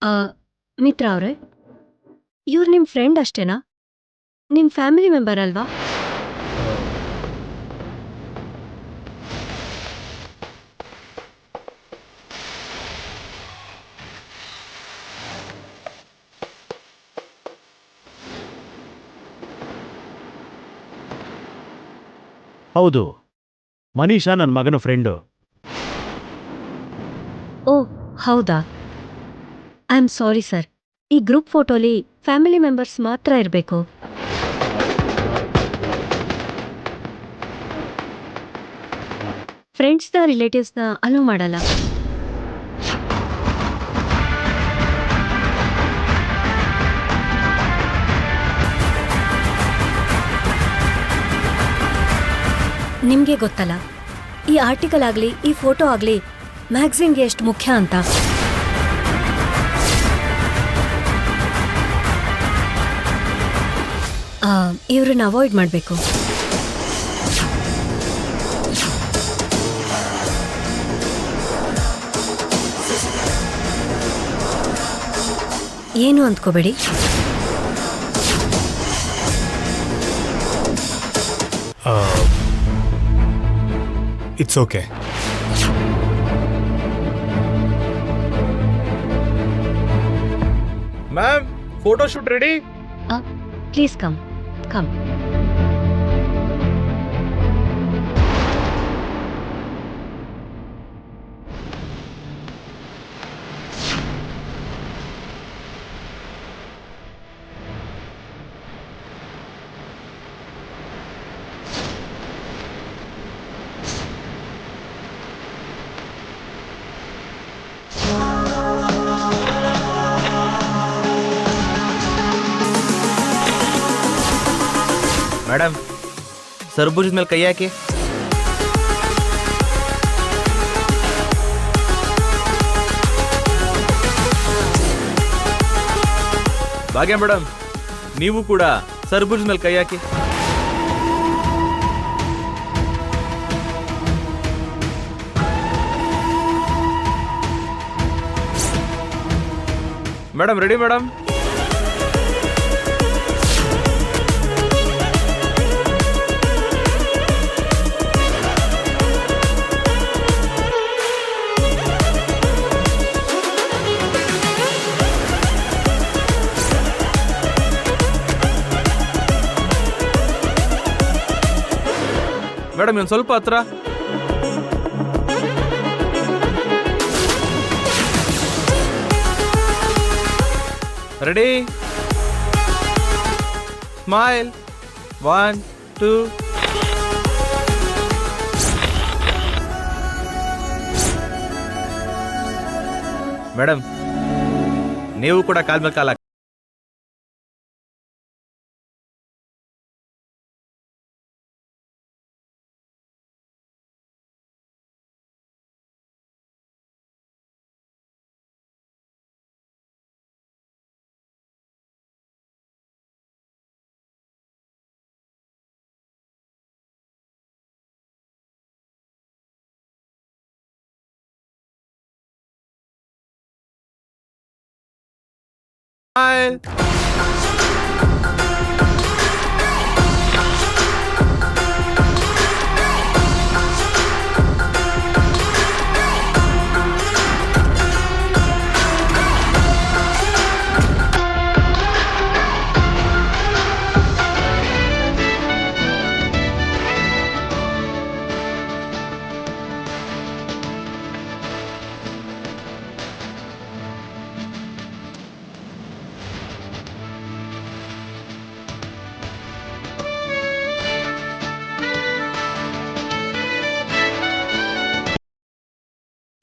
ಆ, ಮಿತ್ರ ಅವರೇ, ಇವ್ರು ನಿಮ್ಮ ಫ್ರೆಂಡ್ ಅಷ್ಟೇನಾ? ನಿಮ್ಮ ಫ್ಯಾಮಿಲಿ ಮೆಂಬರ್ ಅಲ್ವಾ? ಹೌದು, ಮನೀಷಾ ನನ್ನ ಮಗನ ಫ್ರೆಂಡು. ಓ, ಹೌದಾ? I am sorry sir. ಈ ಗ್ರೂಪ್ ಫೋಟೋಲಿ ಫ್ಯಾಮಿಲಿ ಮೆಂಬರ್ಸ್ ಮಾತ್ರ ಇರಬೇಕು. ಫ್ರೆಂಡ್ಸ್ನ ರಿಲೇಟಿವ್ಸ್ನ ಅಲೋ ಮಾಡಲ್ಲ. ನಿಮಗೆ ಗೊತ್ತಲ್ಲ, ಈ ಆರ್ಟಿಕಲ್ ಆಗಲಿ ಈ ಫೋಟೋ ಆಗಲಿ ಮ್ಯಾಗ್ಝಿನ್ಗೆ ಎಷ್ಟು ಮುಖ್ಯ ಅಂತ. ಇವ್ರನ್ನ ಅವಾಯ್ಡ್ ಮಾಡಬೇಕು. ಏನು ಅಂದ್ಕೋಬೇಡಿ. It's okay. Ma'am, photo shoot ready? Please come come. Madam, ಸರ್ಬೂಜದ ಮೇಲೆ ಕೈ ಹಾಕಿ. ಭಾಗ್ಯ ಮೇಡಮ್, ನೀವು ಕೂಡ ಸರ್ಬೂಜದ ಮೇಲೆ ಕೈ ಹಾಕಿ. Madam ready madam? ಮೇಡಮ್ ಒಂದು ಸ್ವಲ್ಪ ಹತ್ರ. ರೆಡಿ? ಸ್ಮೈಲ್. 1 2. ಮೇಡಮ್, ನೀವು ಕೂಡ ಕಾಲ್ ಮೇಲೆ ಕಾಲ. ಸ್ಮೈಲ್.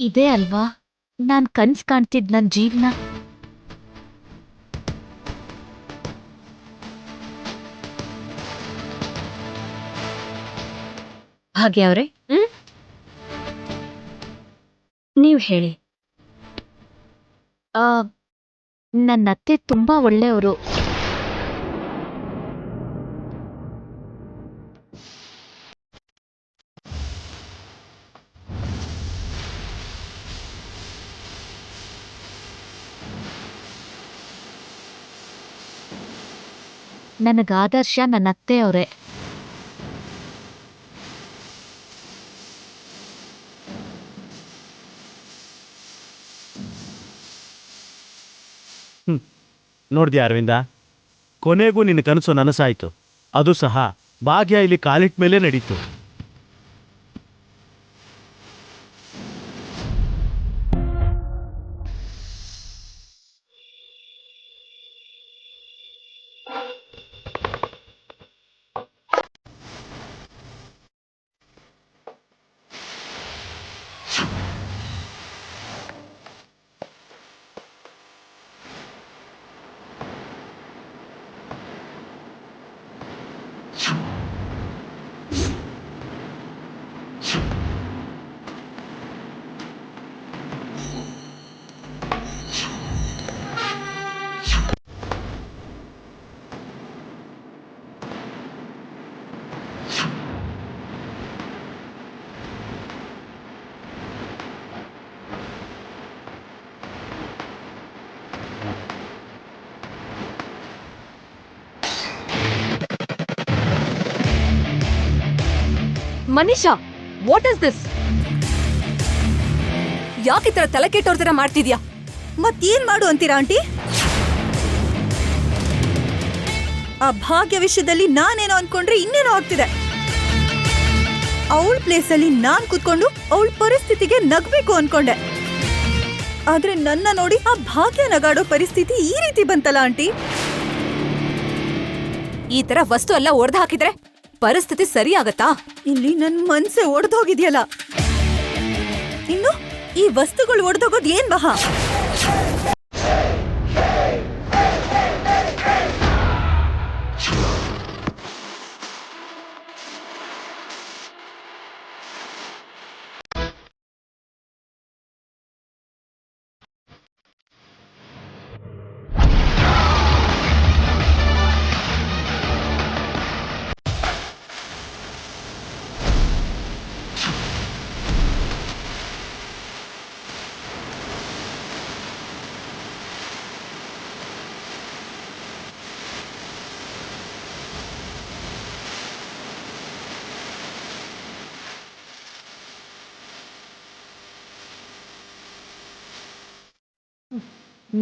ಇದೇ ಅಲ್ವಾ ನಾನ್ ಕನ್ಸ್ ಕಾಣ್ತಿದ್ ನನ್ ಜೀವನ. ಭಾಗ್ಯ ಅವರೇ, ನೀವು ಹೇಳಿ. ನನ್ನ ಅತ್ತೆ ತುಂಬಾ ಒಳ್ಳೆಯವರು. ನನಗ್ ಆದರ್ಶ ನನ್ನ ಅತ್ತೆಯವರೇ. ನೋಡ್ದ್ಯಾ ಅರವಿಂದ, ಕೊನೆಗೂ ನಿನ್ನ ಕನಸು ನನಸಾಯ್ತು. ಅದು ಸಹ ಭಾಗ್ಯ ಇಲ್ಲಿ ಕಾಲಿಟ್ ಮೇಲೆ ನಡೀತು. Manisha, what is this? ಯಾಕೆ ಈ ತರ ತಲೆ ಕೆಟ್ಟೋರ್ ತರ ಮಾಡ್ತಿದ್ಯಾ? ಮತ್ತೇನ್ ಮಾಡು ಅಂತೀರಾ ಆಂಟಿ? ಆ ಭಾಗ್ಯ ವಿಷಯದಲ್ಲಿ ನಾನೇನೋ ಅನ್ಕೊಂಡ್ರೆ ಇನ್ನೇನೋ ಆಗ್ತಿದೆ. ಅವಳ ಪ್ಲೇಸಲ್ಲಿ ನಾನ್ ಕೂತ್ಕೊಂಡು ಅವಳ ಪರಿಸ್ಥಿತಿಗೆ ನಗ್ಬೇಕು ಅನ್ಕೊಂಡೆ. ಆದ್ರೆ ನನ್ನ ನೋಡಿ ಆ ಭಾಗ್ಯ ನಗಾಡೋ ಪರಿಸ್ಥಿತಿ ಈ ರೀತಿ ಬಂತಲ್ಲ ಆಂಟಿ. ಈ ತರ ವಸ್ತು ಎಲ್ಲ ಒಡೆದು ಹಾಕಿದ್ರೆ ಪರಿಸ್ಥಿತಿ ಸರಿ ಆಗತ್ತಾ? ಇಲ್ಲಿ ನನ್ ಮನ್ಸೆ ಒಡೆದೋಗಿದ್ಯಲ್ಲ. ಇನ್ನು ಈ ವಸ್ತುಗಳು ಒಡೆದೋಗೋದ್ ಏನ್ ಮಹಾ?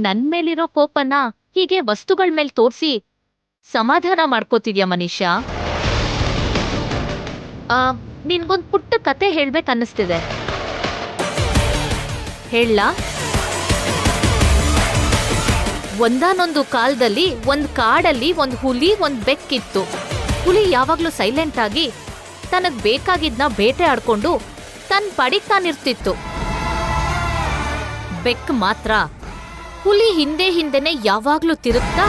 ನನ್ ಮೇಲಿರೋ ಕೋಪನ ಹೀಗೆ ವಸ್ತುಗಳ ಮೇಲೆ ತೋರ್ಸಿ ಸಮಾಧಾನ ಮಾಡ್ಕೋತಿದ್ಯಾ ಮನೀಷಾ? ನಿನ್ಗೊಂದ್ ಪುಟ್ಟ ಕತೆ ಹೇಳ್ಬೇಕನ್ನಿಸ್ತಿದೆ. ಹೇಳಲಾ? ಒಂದಾನೊಂದು ಕಾಲದಲ್ಲಿ ಒಂದ್ ಕಾಡಲ್ಲಿ ಒಂದ್ ಹುಲಿ ಒಂದ್ ಬೆಕ್ಕಿತ್ತು. ಹುಲಿ ಯಾವಾಗ್ಲೂ ಸೈಲೆಂಟ್ ಆಗಿ ತನಗ್ ಬೇಕಾಗಿದ್ನ ಬೇಟೆ ಆಡ್ಕೊಂಡು ತನ್ ಪಡಿಗ್ ತಾನಿರ್ತಿತ್ತು. ಬೆಕ್ ಮಾತ್ರ ಹುಲಿ ಹಿಂದೆ ಹಿಂದೆನೆ ಯಾವಾಗ್ಲೂ ತಿರುಗ್ತಾ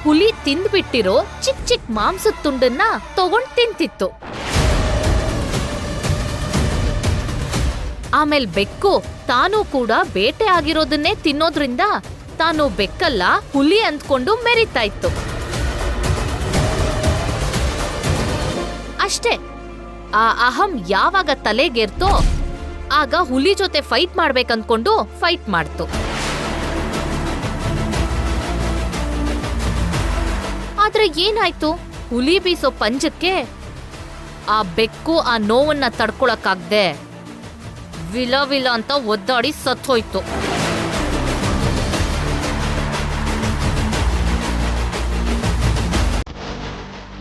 ಹುಲಿ ತಿಂದ್ಬಿಟ್ಟಿರೋ ಚಿಕ್ಕ ಚಿಕ್ಕ ಮಾಂಸದ ತುಂಡನ್ನ ತಗೊಂಡ್ ತಿಂತಿತ್ತು. ಆಮೇಲೆ ಬೆಕ್ಕು ತಾನೂ ಕೂಡ ಬೇಟೆ ಆಗಿರೋದನ್ನೇ ತಿನ್ನೋದ್ರಿಂದ ತಾನು ಬೆಕ್ಕಲ್ಲ ಹುಲಿ ಅಂದ್ಕೊಂಡು ಮೆರಿತಾ ಇತ್ತು. ಅಷ್ಟೇ, ಆ ಅಹಂ ಯಾವಾಗ ತಲೆಗೇರ್ತೋ ಆಗ ಹುಲಿ ಜೊತೆ ಫೈಟ್ ಮಾಡ್ಬೇಕಂದ್ಕೊಂಡು ಫೈಟ್ ಮಾಡ್ತು. ಆದ್ರೆ ಏನಾಯ್ತು? ಹುಲಿ ಬೀಸೋ ಪಂಜಕ್ಕೆ ಆ ಬೆಕ್ಕು ಆ ನೋವನ್ನ ತಡ್ಕೊಳಕ್ಕಾಗ್ದೆ ವಿಲ ವಿಲ ಅಂತ ಒದ್ದಾಡಿ ಸತ್ತೋಯ್ತು.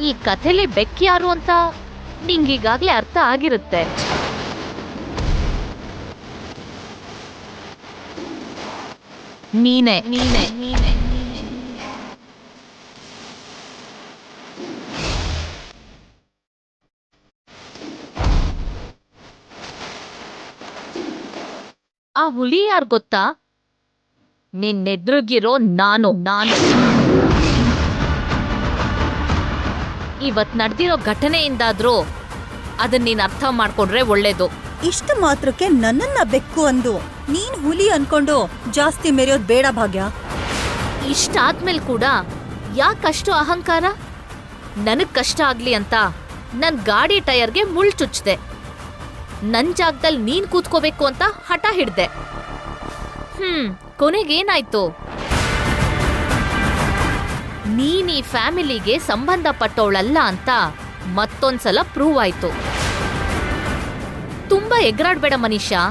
ಈ ಕಥೆಲಿ ಬೆಕ್ ಯಾರು ಅಂತ ನಿಂಗೀಗಾಗ್ಲೇ ಅರ್ಥ ಆಗಿರುತ್ತೆ. ನೀನೆ ನೀನೆ ನೀನೆ ಆ ಹುಲಿ ಯಾರು ಗೊತ್ತಾ? ನಿನ್ನೆದ್ರುಗಿರೋ ನಾನು. ಇವತ್ ನಡೆದಿರೋ ಘಟನೆಯಿಂದಾದ್ರೂ ಅದನ್ನ ನೀನ್ ಅರ್ಥ ಮಾಡ್ಕೊಂಡ್ರೆ ಒಳ್ಳೇದು. ಇಷ್ಟು ಮಾತ್ರಕ್ಕೆ ನನ್ನನ್ನ ಬೆಕ್ಕು ಅಂದು ನೀನ್ ಹುಲಿ ಅನ್ಕೊಂಡು ಜಾಸ್ತಿ ಮೆರೆಯೋದ್ ಬೇಡ ಭಾಗ್ಯ. ಇಷ್ಟಾದ್ಮೇಲೆ ಕೂಡ ಯಾಕಷ್ಟು ಅಹಂಕಾರ? ನನಗ್ ಕಷ್ಟ ಆಗ್ಲಿ ಅಂತ ನನ್ ಗಾಡಿ ಟೈರ್ಗೆ ಮುಳ್ ಚುಚ್ದೆ. ನನ್ ಜಾಗದಲ್ಲಿ ನೀನ್ ಕೂತ್ಕೋಬೇಕು ಅಂತ ಹಠ ಹಿಡ್ದೆ. ಕೊನೆಗೇನಾಯ್ತು? ನೀನ್ ಈ ಫ್ಯಾಮಿಲಿಗೆ ಸಂಬಂಧಪಟ್ಟವಳಲ್ಲ ಅಂತ ಮತ್ತೊಂದ್ಸಲ ಪ್ರೂವ್ ಆಯ್ತು. ತುಂಬಾ ಎಗ್ರಾಡ್ಬೇಡ ಮನೀಷಾ,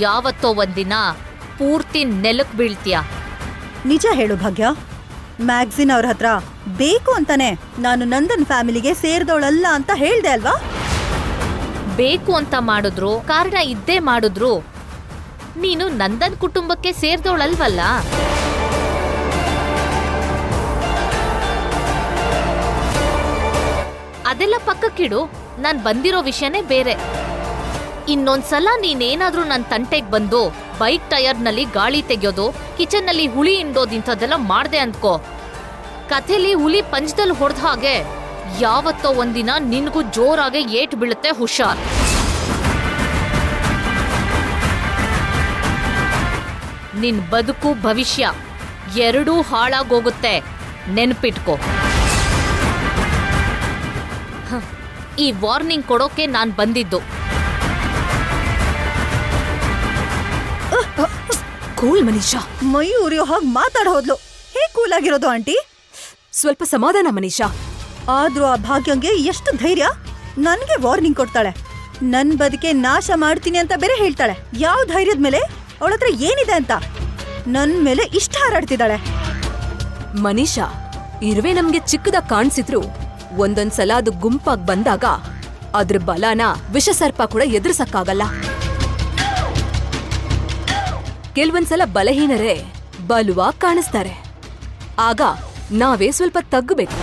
ಯಾವತ್ತೋ ಒಂದಿನ ಪೂರ್ತಿ ನೆಲಕ್ ಬೀಳ್ತೀಯ. ನಿಜ ಹೇಳು ಭಾಗ್ಯ, ಮ್ಯಾಗ್ಝಿನ್ ಅವ್ರ ಹತ್ರ ಬೇಕು ಅಂತಾನೆ ನಾನು ನಂದನ್ ಫ್ಯಾಮಿಲಿಗೆ ಸೇರ್ದವಳಲ್ಲ ಅಂತ ಹೇಳ್ದೆ ಅಲ್ವಾ? ಬೇಕು ಅಂತ ಮಾಡಿದ್ರು, ಕಾರಣ ಇದ್ದೇ ಮಾಡಿದ್ರು, ನೀನು ನಂದನ್ ಕುಟುಂಬಕ್ಕೆ ಸೇರ್ದವಳಲ್ವಲ್ಲ. ಅದೆಲ್ಲ ಪಕ್ಕಕ್ಕಿಡು, ನಾನ್ ಬಂದಿರೋ ವಿಷಯನೇ ಬೇರೆ. ಇನ್ನೊಂದ್ಸಲ ನೀನೇನಾದ್ರೂ ನನ್ ತಂಟೆಗ್ ಬಂದು ಬೈಕ್ ಟೈರ್ನಲ್ಲಿ ಗಾಳಿ ತೆಗೆಯೋದು, ಕಿಚನ್ನಲ್ಲಿ ಹುಳಿ ಹಿಂಡೋದಿಂಥದ್ದೆಲ್ಲ ಮಾಡ್ದೆ ಅಂದ್ಕೋ, ಕಥೆಲಿ ಹುಲಿ ಪಂಚದಲ್ಲಿ ಹೊಡೆದ ಹಾಗೆ ಯಾವತ್ತೋ ಒಂದಿನ ನಿನ್ಗೂ ಜೋರಾಗೆ ಏಟ್ ಬೀಳುತ್ತೆ, ಹುಷಾರ್. ನಿನ್ ಬದುಕು ಭವಿಷ್ಯ ಎರಡೂ ಹಾಳಾಗೋಗುತ್ತೆ, ನೆನ್ಪಿಟ್ಕೋ. ಈ ವಾರ್ನಿಂಗ್ ಕೊಡೋಕೆ ನಾನ್ ಬಂದಿದ್ದು. ಕೂಲ್ ಮನೀಷಾ, ಮೈ ಉರಿಯೋ ಹಾಗೆ ಮಾತಾಡ ಹೋದ್ಲು. ಹೇಗ್ ಕೂಲ್ ಆಗಿರೋದು ಆಂಟಿ? ಸ್ವಲ್ಪ ಸಮಾಧಾನ ಮನೀಷಾ. ಆದ್ರೂ ಆ ಭಾಗ್ಯಂಗೆ ಎಷ್ಟು ಧೈರ್ಯ ನನ್ಗೆ ವಾರ್ನಿಂಗ್ ಕೊಡ್ತಾಳೆ. ನನ್ ಬದುಕೆ ನಾಶ ಮಾಡ್ತೀನಿ ಅಂತ ಬೇರೆ ಹೇಳ್ತಾಳೆ. ಯಾವ ಧೈರ್ಯದ ಮೇಲೆ? ಅವಳತ್ರ ಏನಿದೆ ಅಂತ ನನ್ ಮೇಲೆ ಇಷ್ಟ ಹಾರಾಡ್ತಿದ್ದಾಳೆ. ಮನೀಷಾ, ಇರುವೆ ನಮ್ಗೆ ಚಿಕ್ಕದಾಗ್ ಕಾಣಿಸಿದ್ರು ಒಂದೊಂದ್ಸಲ ಅದು ಗುಂಪಾಗ್ ಬಂದಾಗ ಅದ್ರ ಬಲನ ವಿಷಸರ್ಪ ಕೂಡ ಎದುರಿಸಕ್ಕಾಗಲ್ಲ. ಕೆಲವೊಂದ್ಸಲ ಬಲಹೀನರೇ ಬಲುವಾಗಿ ಕಾಣಿಸ್ತಾರೆ. ಆಗ ನಾವೇ ಸ್ವಲ್ಪ ತಗ್ಗಬೇಕು.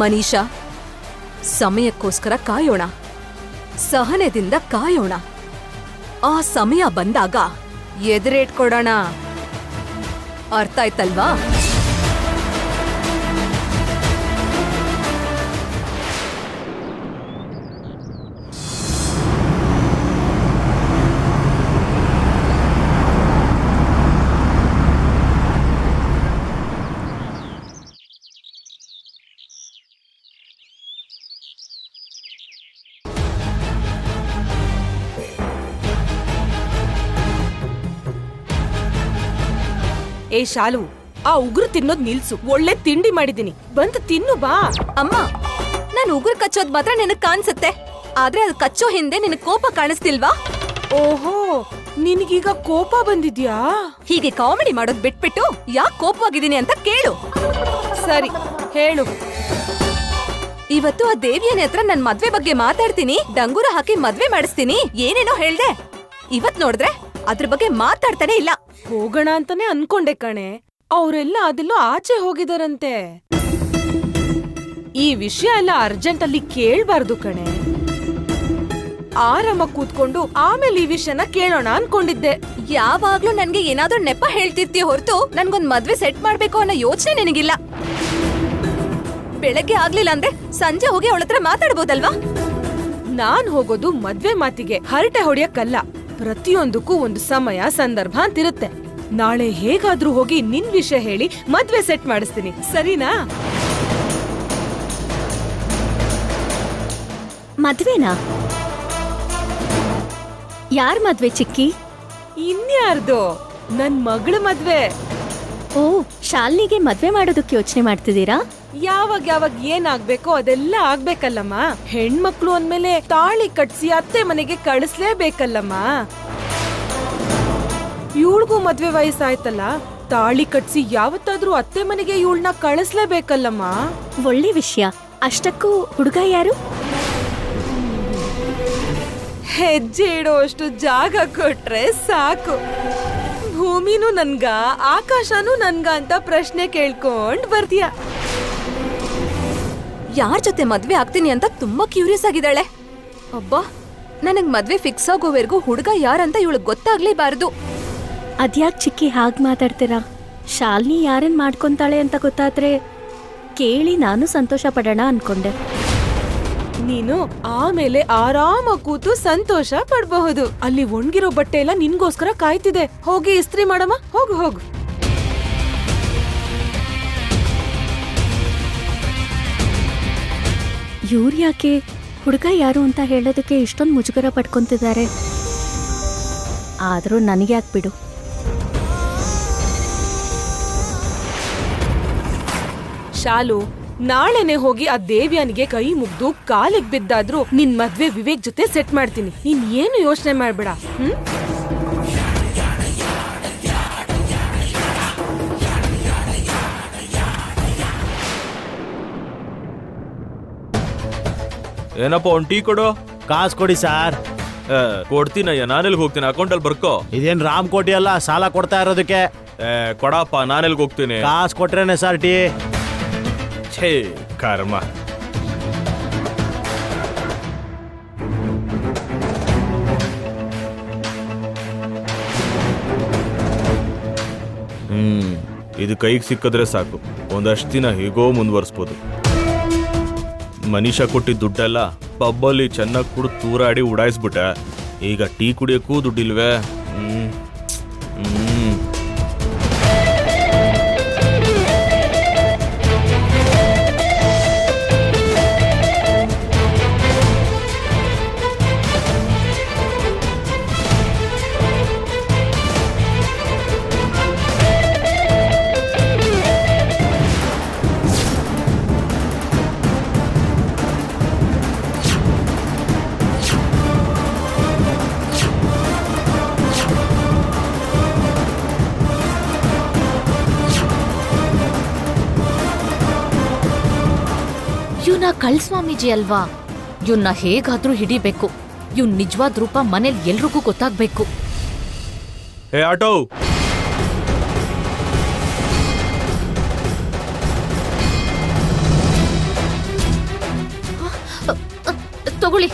ಮನೀಷಾ, ಸಮಯಕ್ಕೋಸ್ಕರ ಕಾಯೋಣ, ಸಹನೆದಿಂದ ಕಾಯೋಣ. ಆ ಸಮಯ ಬಂದಾಗ ಎದುರೇಟ್ಕೊಡೋಣ. ಅರ್ಥ ಆಯ್ತಲ್ವಾ? ಏ ಶಾಲು, ಆ ಉಗುರು ತಿನ್ನೋದ್ ನಿಲ್ಸು. ಒಳ್ಳೆ ತಿಂಡಿ ಮಾಡಿದೀನಿ, ಬಂದು ತಿನ್ನು ಬಾ. ಅಮ್ಮ, ನಾನು ಉಗುರು ಕಚ್ಚೋದ್ ಮಾತ್ರ ನಿನಗ್ ಕಾಣಿಸುತ್ತೆ, ಆದ್ರೆ ಅದು ಕಚ್ಚೋ ಹಿಂದೆ ನಿನಗ್ ಕೋಪ ಕಾಣಿಸ್ತಿಲ್ವಾ? ಓಹೋ, ನಿನಗೀಗ ಕೋಪ ಬಂದಿದ್ಯಾ? ಹೀಗೆ ಕಾಮಿಡಿ ಮಾಡೋದ್ ಬಿಟ್ಬಿಟ್ಟು ಯಾಕೆ ಕೋಪವಾಗಿದ್ದೀನಿ ಅಂತ ಕೇಳು. ಸರಿ, ಹೇಳು. ಇವತ್ತು ಆ ದೇವಿಯನ ಹತ್ರ ನನ್ ಮದ್ವೆ ಬಗ್ಗೆ ಮಾತಾಡ್ತೀನಿ, ಡಂಗೂರ ಹಾಕಿ ಮದ್ವೆ ಮಾಡಿಸ್ತೀನಿ ಏನೇನೋ ಹೇಳ್ದೆ. ಇವತ್ ನೋಡಿದ್ರೆ ಅದ್ರ ಬಗ್ಗೆ ಮಾತಾಡ್ತಾನೆ ಇಲ್ಲ. ಹೋಗೋಣ ಅಂತಾನೆ ಅನ್ಕೊಂಡೆ ಕಣೆ, ಅವರೆಲ್ಲ ಅದೆಲ್ಲೋ ಆಚೆ ಹೋಗಿದಾರಂತೆ. ಈ ವಿಷಯ ಎಲ್ಲ ಅರ್ಜೆಂಟ್ ಅಲ್ಲಿ ಕೇಳ್ಬಾರ್ದು ಕಣೆ. ಆರಾಮ ಕೂತ್ಕೊಂಡು ಆಮೇಲೆ ಈ ವಿಷಯನ ಕೇಳೋಣ ಅನ್ಕೊಂಡಿದ್ದೆ. ಯಾವಾಗ್ಲೂ ನನ್ಗೆ ಏನಾದ್ರೂ ನೆಪ ಹೇಳ್ತಿರ್ತೀಯ ಹೊರತು ನನ್ಗೊಂದ್ ಮದ್ವೆ ಸೆಟ್ ಮಾಡ್ಬೇಕು ಅನ್ನೋ ಯೋಚನೆ ನಿನಗಿಲ್ಲ. ಬೆಳಗ್ಗೆ ಆಗ್ಲಿಲ್ಲ ಅಂದ್ರೆ ಸಂಜೆ ಹೋಗಿ ಅವಳತ್ರ ಮಾತಾಡ್ಬೋದಲ್ವಾ? ನಾನ್ ಹೋಗೋದು ಮದ್ವೆ ಮಾತಿಗೆ, ಹರಟೆ ಹೊಡಿಯಕ್ಕಲ್ಲ. ಪ್ರತಿಯೊಂದಕ್ಕೂ ಒಂದು ಸಮಯ ಸಂದರ್ಭ ಅಂತಿರುತ್ತೆ. ನಾಳೆ ಹೇಗಾದ್ರೂ ಹೋಗಿ ನಿನ್ ವಿಷಯ ಹೇಳಿ ಮದ್ವೆ ಸೆಟ್ ಮಾಡಿಸ್ತೀನಿ, ಸರಿನಾ? ಮದ್ವೆನಾ? ಯಾರ್ ಮದ್ವೆ ಚಿಕ್ಕಿ? ಇನ್ಯಾರ್ದು? ನನ್ ಮಗಳ ಮದ್ವೆ. ಓ, ಶಾಲಿನಿಗೆ ಮದ್ವೆ ಮಾಡೋದಕ್ಕೆ ಯೋಚನೆ ಮಾಡ್ತಿದ್ದೀರಾ? ಯಾವಾಗ ಏನಾಗ್ಬೇಕೋ ಅದೆಲ್ಲ ಆಗ್ಬೇಕಲ್ಲಮ್ಮ. ಹೆಣ್ಮಕ್ಳು ಅಂದ್ಮೇಲೆ ತಾಳಿ ಕಟ್ಸಿ ಅತ್ತೆ ಮನೆಗೆ ಕಳಿಸ್ಲೇಬೇಕಲ್ಲಮ್ಮ. ಇವಳಿಗೂ ಮದ್ವೆ ವಯಸ್ಸಾಯ್ತಲ್ಲ, ತಾಳಿ ಕಟ್ಸಿ ಯಾವತ್ತಾದ್ರೂ ಅತ್ತೆ ಮನೆಗೆ ಇವಳನ್ನ ಕಳಿಸ್ಲೇಬೇಕಲ್ಲಮ್ಮ. ಒಳ್ಳೆ ವಿಷಯ. ಅಷ್ಟಕ್ಕೂ ಹುಡುಗ ಯಾರು? ಹೆಜ್ಜೆ ಇಡೋಷ್ಟು ಜಾಗ ಕೊಟ್ರೆ ಸಾಕು. ಭೂಮಿನೂ ನನ್ಗ ಆಕಾಶನೂ ನನ್ಗ ಅಂತ ಪ್ರಶ್ನೆ ಕೇಳ್ಕೊಂಡ್ ಬರ್ತೀಯ. ಯಾರ್ ಜೊತೆ ಮದ್ವೆ ಆಗ್ತೀನಿ ಅಂತ ತುಂಬಾ ಕ್ಯೂರಿಯಸ್ ಆಗಿದ್ದಾಳೆ. ಅಬ್ಬಾ, ನನಗ್ ಮದ್ವೆ ಫಿಕ್ಸ್ ಆಗೋವರೆಗೂ ಹುಡುಗ ಯಾರಂತ ಇವಳಿಗೆ ಗೊತ್ತಾಗ್ಲೇಬಾರದು. ಅದ್ಯಾಕ್ ಚಿಕ್ಕಿ ಹಾಗ್ ಮಾತಾಡ್ತೀರಾ? ಶಾಲಿನಿ ಯಾರನ್ ಮಾಡ್ಕೊಂತಾಳೆ ಅಂತ ಗೊತ್ತಾದ್ರೆ ಕೇಳಿ ನಾನು ಸಂತೋಷ ಪಡೋಣ ಅನ್ಕೊಂಡೆ. ನೀನು ಆಮೇಲೆ ಆರಾಮ ಕೂತು ಸಂತೋಷ ಪಡಬಹುದು. ಅಲ್ಲಿ ಒಣಗಿರೋ ಬಟ್ಟೆ ಎಲ್ಲ ನಿನ್ಗೋಸ್ಕರ ಕಾಯ್ತಿದೆ. ಹೋಗಿ ಇಸ್ತ್ರಿ ಮಾಡಮ್ಮ, ಹೋಗು ಹೋಗು. ಇವ್ರು ಯಾಕೆ ಹುಡುಗ ಯಾರು ಅಂತ ಹೇಳೋದಕ್ಕೆ ಇಷ್ಟೊಂದು ಮುಜುಗರ ಪಡ್ಕೊಂತಿದ್ದಾರೆ? ಆದರೂ ನನಗೆ ಯಾಕೆ ಬಿಡು. ಶಾಲು, ನಾಳೆನೆ ಹೋಗಿ ಆ ದೇವ್ಯಾನಿಗೆ ಕೈ ಮುಗ್ದು ಕಾಲಿಗೆ ಬಿದ್ದಾದ್ರೂ ನಿನ್ ಮದ್ವೆ ವಿವೇಕ್ ಜೊತೆ ಸೆಟ್ ಮಾಡ್ತೀನಿ. ನೀನ್ ಏನು ಯೋಚನೆ ಮಾಡ್ಬೇಡ. ಏನಪ್ಪ ಒಂದ್ ಟೀ ಕೊಡು. ಕಾಸು ಕೊಡಿ ಸಾರ್. ಕೊಡ್ತೀನಯ್ಯ, ನಾನೆಲ್ಗೆ ಹೋಗ್ತೀನಿ, ಅಕೌಂಟಲ್ಲಿ ಬರ್ಕೋ. ಇದೇನ್ ರಾಮಕೋಟಿ ಅಲ್ಲ ಸಾಲ ಕೊಡ್ತಾ ಇರೋದಕ್ಕೆ. ಕೊಡಪ್ಪ, ನಾನೆಲ್ಗೆ ಹೋಗ್ತೀನಿ. ಕಾಸು ಕೊಟ್ರೇನೆ ಸರ್ ಟೀ. ಛೇ ಕರ್ಮ. ಇದು ಕೈಗೆ ಸಿಕ್ಕಿದ್ರೆ ಸಾಕು, ಒಂದಷ್ಟು ದಿನ ಹೇಗೋ ಮುಂದುವರಿಸ್ಬೋದು. ಮನೀಷಾ ಕೊಟ್ಟಿದ್ದ ದುಡ್ಡೆಲ್ಲ ಪಬ್ಬಲ್ಲಿ ಚೆನ್ನಾಗಿ ಕುಡಿದು ತೂರಾಡಿ ಉಡಾಯಿಸ್ಬಿಟ್ಟೆ. ಈಗ ಟೀ ಕುಡಿಯೋಕ್ಕೂ ದುಡ್ಡಿಲ್ವೇ? ಇವ್ನ ಕಳ್ಸ್ವಾಮೀಜಿ ಅಲ್ವಾ? ಇವ್ನ ಹೇಗಾದ್ರೂ ಹಿಡಿಬೇಕು. ಇವ್ನ ನಿಜವಾದ ರೂಪ ಮನೇಲಿ ಎಲ್ರಿಗೂ ಗೊತ್ತಾಗ್ಬೇಕು. ಹೇ ಆಟೋ, ತಗೊಳ್ಳಿ.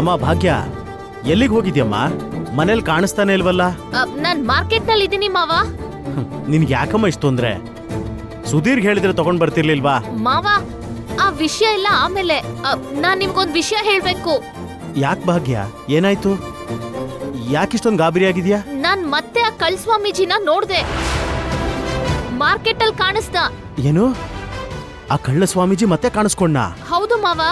ಅಮ್ಮ ಭಾಗ್ಯ, ಎಲ್ಲಿಗೆ ಹೋಗಿದ್ಯಮ್ಮ? ಮನೇಲಿ ಕಾಣಿಸ್ತಾನೆ ಇಲ್ವಲ್ಲ? ನಾನ್ ಮಾರ್ಕೆಟ್ ನಲ್ಲಿ ಇದೀನಿ ಮಾವ. ನಿನ್ಗೆ ಯಾಕಮ್ಮ ಇಷ್ಟು ತೊಂದ್ರೆ? ಸುಧೀರ್ಗೆ ಹೇಳಿದ್ರೆ ತಗೊಂಡ್ ಬರ್ತಿರ್ಲಿಲ್ವಾ? ಮಾವ, ಆ ವಿಷಯ ಎಲ್ಲ ಆಮೇಲೆ. ನಾನ್ ನಿಮ್ಗೊಂದ್ ವಿಷಯ ಹೇಳ್ಬೇಕು. ಯಾಕೆ ಭಾಗ್ಯ, ಏನಾಯ್ತು? ಯಾಕಿಷ್ಟೊಂದು ಗಾಬರಿ ಆಗಿದ್ಯಾ? ನಾನ್ ಮತ್ತೆ ಆ ಕಳ್ಸ್ವಾಮೀಜಿನ ನೋಡ್ದೆ. ಮಾರ್ಕೆಟ್ ಅಲ್ಲಿ ಕಾಣಿಸ್ದ. ಏನು? ಆ ಕಳ್ಳ ಸ್ವಾಮೀಜಿ ಮತ್ತೆ ಕಾಣಿಸ್ಕೊಂಡ? ಹೌದು ಮಾವ,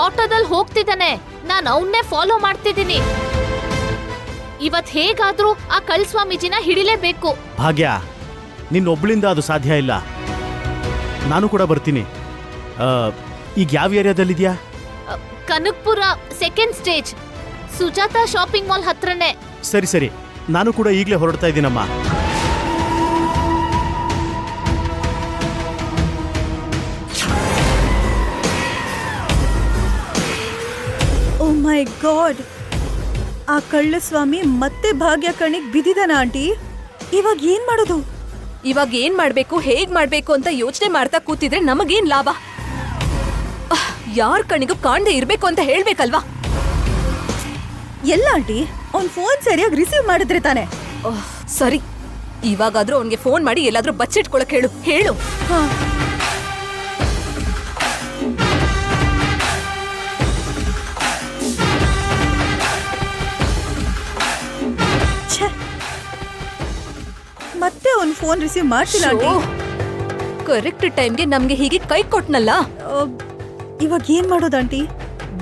ಆಟೋದಲ್ಲಿ ಹೋಗ್ತಿದ್ದಾನೆ. ನಾನ್ ಅವನ್ನೇ ಫಾಲೋ ಮಾಡ್ತಿದ್ದೀನಿ. ಇವತ್ ಹೇಗಾದ್ರೂ ಆ ಕಳ್ಸ್ವಾಮೀಜಿನ ಹಿಡಿಲೇಬೇಕು. ಭಾಗ್ಯ, ನಿನ್ನೊಬ್ಳಿಂದ ಅದು ಸಾಧ್ಯ ಇಲ್ಲ. ನಾನು ಕೂಡ ಬರ್ತೀನಿ. ಈಗ ಯಾವ ಏರಿಯಾದಲ್ಲಿದ್ಯಾ? Kanakpura second stage, Sujatha shopping mall ಹತ್ರನೇ. ಸರಿ ಸರಿ, ನಾನು ಕೂಡ ಈಗಲೇ ಹೊರಡ್ತಾ ಇದ್ದೀನಮ್ಮ. ಓ ಮೈ ಗಾಡ್, ಆ ಕಳ್ಳಸ್ವಾಮಿ ಮತ್ತೆ ಭಾಗ್ಯ ಕಣ್ಣಿಗೆ ಬಿದ್ದಿದಾನ ಆಂಟಿ. ಇವಾಗ ಏನ್ ಮಾಡೋದು? ಇವಾಗ ಏನ್ ಮಾಡ್ಬೇಕು, ಹೇಗ್ ಮಾಡ್ಬೇಕು ಅಂತ ಯೋಚನೆ ಮಾಡ್ತಾ ಕೂತಿದ್ರೆ ನಮಗೇನ್ ಲಾಭ? ಯಾರ್ ಕಣ್ಣಿಗೂ ಕಾಣ್ದೆ ಇರ್ಬೇಕು ಅಂತ ಹೇಳ್ಬೇಕಲ್ವಾ? ಎಲ್ಲ ಆಂಟಿ, ಅವ್ನ್ ಫೋನ್ ಸರಿಯಾಗಿ ರಿಸೀವ್ ಮಾಡಿದ್ರೆ ತಾನೆ. ಸರಿ, ಇವಾಗಾದ್ರೂ ಅವನ್ಗೆ ಫೋನ್ ಮಾಡಿ ಎಲ್ಲಾದ್ರೂ ಬಚ್ಚಿಟ್ಕೊಳಕ್ ಹೇಳು. ಹೇಳು. ಮತ್ತೆ ಅವ್ನ್ ಫೋನ್ ರಿಸೀವ್ ಮಾಡ್ತಿಲ್ಲ ಆಂಟಿ. ಕರೆಕ್ಟ್ ಟೈಮ್ಗೆ ನಮ್ಗೆ ಹೀಗೆ ಕೈ ಕೊಟ್ನಲ್ಲ. ಇವಾಗ ಏನ್ ಮಾಡೋದು ಆಂಟಿ?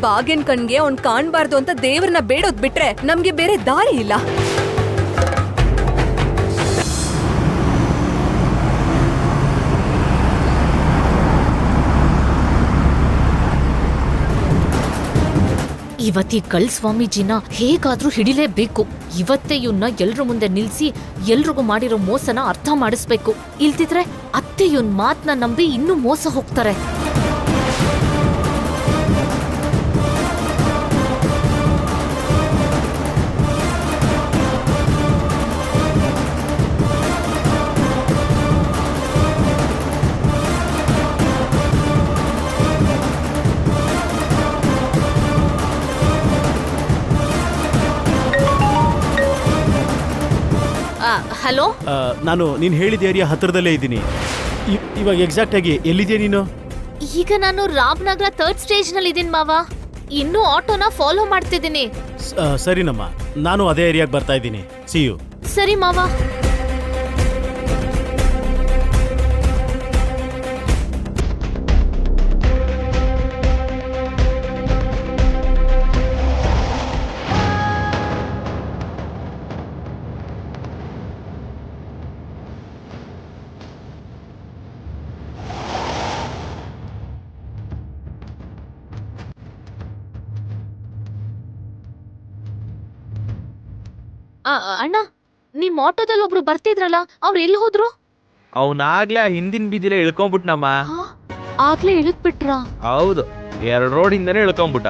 ಬಾಗಿನ್ ಕಣ್ಗೆ ಅವ್ನ್ ಕಾಣ್ಬಾರ್ದು ಅಂತ ದೇವ್ರನ್ನ ಬೇಡೋದ್ ಬಿಟ್ರೆ ನಮ್ಗೆ ಬೇರೆ ದಾರಿ ಇಲ್ಲ. ಇವತ್ತಿ ಕಳ್ಸ್ವಾಮೀಜಿನ ಹೇಗಾದ್ರೂ ಹಿಡಿಲೇಬೇಕು. ಇವತ್ತೇ ಇವನ್ನ ಎಲ್ರ ಮುಂದೆ ನಿಲ್ಸಿ ಎಲ್ರಿಗೂ ಮಾಡಿರೋ ಮೋಸನ ಅರ್ಥ ಮಾಡಿಸ್ಬೇಕು. ಇಲ್ದಿದ್ರೆ ಅತ್ತೆ ಇವನ್ ಮಾತ್ನ ನಂಬಿ ಇನ್ನೂ ಮೋಸ ಹೋಗ್ತಾರೆ. ಹಲೋ ನಾನು ನೀನು ಹೇಳಿದ ಏರಿಯಾ ಹತ್ತಿರದಲ್ಲೇ ಇದ್ದೀನಿ. ಇವಾಗ ಎಕ್ಸಾಕ್ಟಾಗಿ ಎಲ್ಲಿದೆಯಾ ನೀನು? ಈಗ ನಾನು ರಾಮನಗರ 3rd ಸ್ಟೇಜ್ ನಲ್ಲಿ ಇದೀನಿ ಮಾವ. ಇನ್ನೂ ಆಟೋನ ಫಾಲೋ ಮಾಡ್ತಿದ್ದೀನಿ. ಸರಿನಮ್ಮ, ನಾನು ಅದೇ ಏರಿಯಾಗೆ ಬರ್ತಾ ಇದ್ದೀನಿ. See you. ಸರಿ ಮಾವ. ಅಣ್ಣ, ನಿಮ್ ಆಟೋದಲ್ಲಿ ಒಬ್ರು ಬರ್ತಿದ್ರಲ್ಲ, ಅವ್ರು ಎಲ್ಲಿ ಹೋದ್ರು? ಅವನಾಗ್ಲೇ ಹಿಂದಿನ ಬೀದಿಲೇ ಇಳ್ಕೊಂಡ್ಬಿಟ್ನಮ್ಮ. ಆಗ್ಲೇ ಇಳಿದ್ಬಿಟ್ರಾ? ಹೌದು, 2 ರೋಡ್ ಹಿಂದನೇ ಇಳ್ಕೊಂಡ್ಬಿಟ್ಟ.